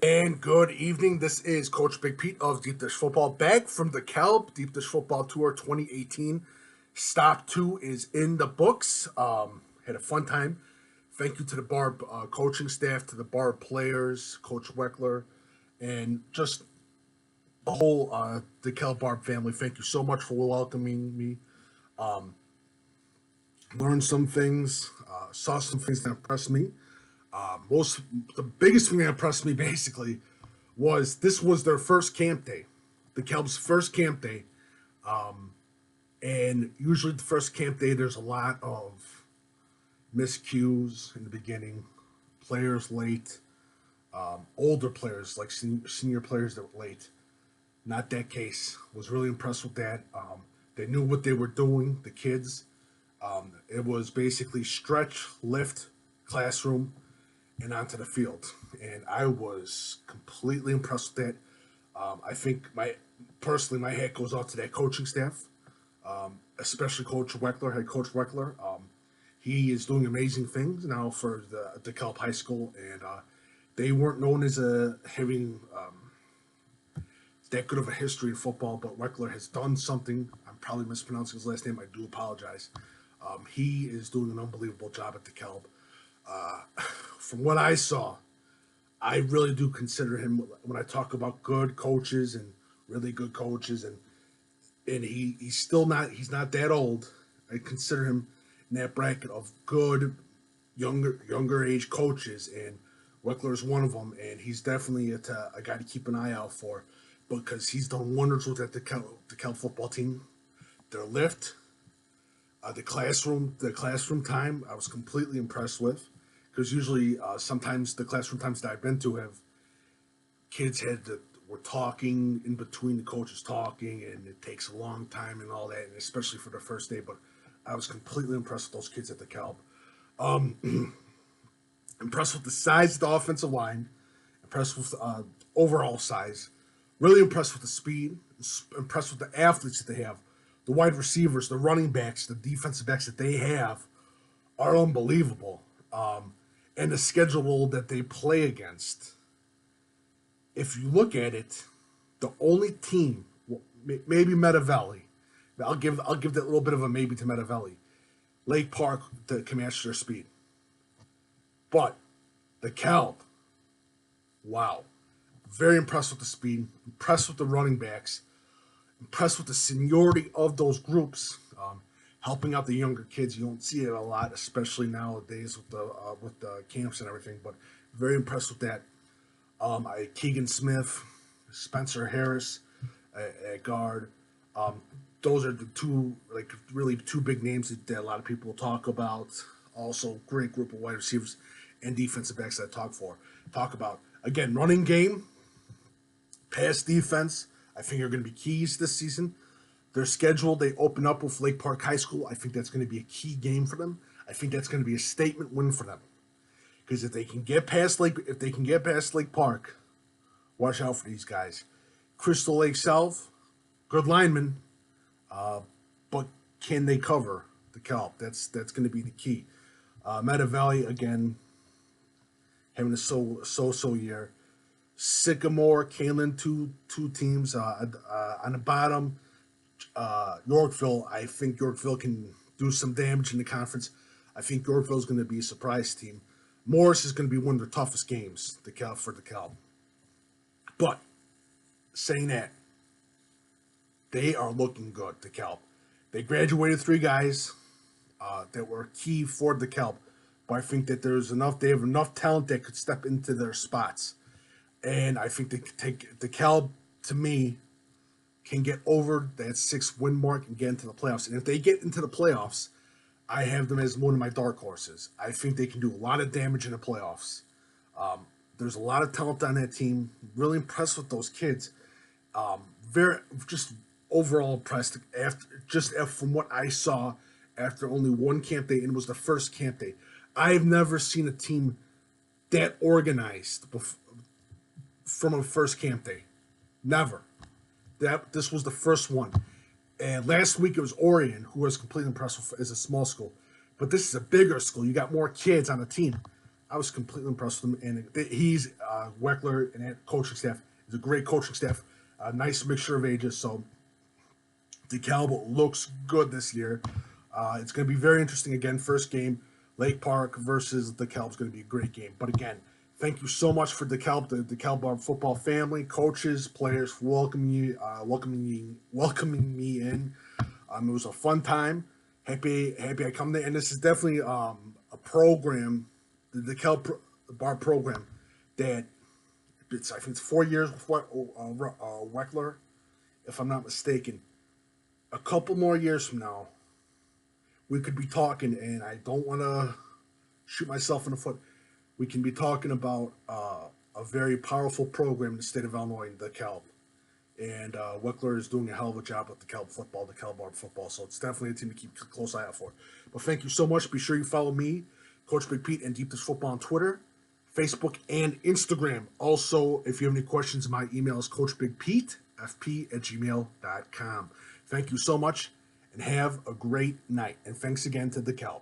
And good evening. This is Coach Big Pete of Deep Dish Football, back from the DeKalb Deep Dish Football Tour 2018. Stop 2 is in the books. Had a fun time. Thank you to the Barb coaching staff, to the Barb players, Coach Weckler, and just the whole DeKalb Barb family. Thank you so much for welcoming me. Learned some things, saw some things that impressed me. The biggest thing that impressed me basically was this was their first camp day, the Kelb's first camp day. And usually the first camp day, there's a lot of miscues in the beginning, players late, older players like senior players that were late. Not that case. Was really impressed with that. They knew what they were doing, the kids. It was basically stretch, lift, classroom, and onto the field. And I was completely impressed with that. I think my hat goes off to that coaching staff, especially Coach Weckler, head Coach Weckler. He is doing amazing things now for the DeKalb High School, and they weren't known as having that good of a history in football, but Weckler has done something. I'm probably mispronouncing his last name. I do apologize. He is doing an unbelievable job at DeKalb. From what I saw, I really do consider him, when I talk about good coaches and really good coaches, and he's not that old. I consider him in that bracket of good younger age coaches, and Weckler is one of them, and he's definitely a guy to keep an eye out for, because he's done wonders with that DeKalb football team. Their lift, the classroom time, I was completely impressed with. Because usually, sometimes the classroom times that I've been to have kids were talking in between the coaches talking, and it takes a long time and all that, and especially for the first day. But I was completely impressed with those kids at DeKalb. Impressed with the size of the offensive line, impressed with overall size, really impressed with the speed, impressed with the athletes that they have, the wide receivers, the running backs, the defensive backs that they have are unbelievable. And the schedule that they play against. If you look at it, the only team, maybe Meta Valley, I'll give that little bit of a maybe to Meta Valley, Lake Park that can match their speed. But the DeKalb, wow, very impressed with the speed, impressed with the running backs, impressed with the seniority of those groups. Helping out the younger kids. You don't see it a lot, especially nowadays with the camps and everything. But very impressed with that. Keegan Smith, Spencer Harris at guard. Those are the two big names that a lot of people talk about. Also, great group of wide receivers and defensive backs that I talk about. Again, running game, pass defense, I think are going to be keys this season. Their schedule, they open up with Lake Park High School. I think that's going to be a key game for them. I think that's going to be a statement win for them. Because if they can get past Lake Park, watch out for these guys. Crystal Lake South, good linemen, but can they cover the DeKalb? That's going to be the key. Meta Valley, again, having a so year. Sycamore, Kalen, two teams on the bottom. Yorkville, I think Yorkville can do some damage in the conference. I think Yorkville is going to be a surprise team. Morris is going to be one of their toughest games for DeKalb. But saying that, they are looking good, DeKalb. They graduated 3 guys that were key for DeKalb, but I think that they have enough talent that could step into their spots. And I think they could take DeKalb, to me, can get over that 6-win mark and get into the playoffs. And if they get into the playoffs, I have them as one of my dark horses. I think they can do a lot of damage in the playoffs. There's a lot of talent on that team. Really impressed with those kids. Just overall impressed from what I saw after only one camp day, and it was the first camp day. I've never seen a team that organized from a first camp day. Never. This was the first one. And last week it was Orion, who was completely impressive as a small school. But this is a bigger school. You got more kids on the team. I was completely impressed with him. And he's Weckler and that coaching staff is a great coaching staff. A nice mixture of ages. So DeKalb looks good this year. It's going to be very interesting again. First game, Lake Park versus DeKalb is going to be a great game. But again, thank you so much for DeKalb, the DeKalb Barb football family, coaches, players, for welcoming me in. It was a fun time. Happy I come there, and this is definitely a program, the DeKalb Barb program, that I think it's 4 years with Weckler, if I'm not mistaken. A couple more years from now, we could be talking, and I don't want to shoot myself in the foot. We can be talking about a very powerful program in the state of Illinois, DeKalb. And Weckler is doing a hell of a job with DeKalb football, DeKalb Barb football. So it's definitely a team to keep a close eye out for. But thank you so much. Be sure you follow me, Coach Big Pete, and Deep Dish Football on Twitter, Facebook, and Instagram. Also, if you have any questions, my email is coachbigpetefp@gmail.com. Thank you so much, and have a great night. And thanks again to DeKalb.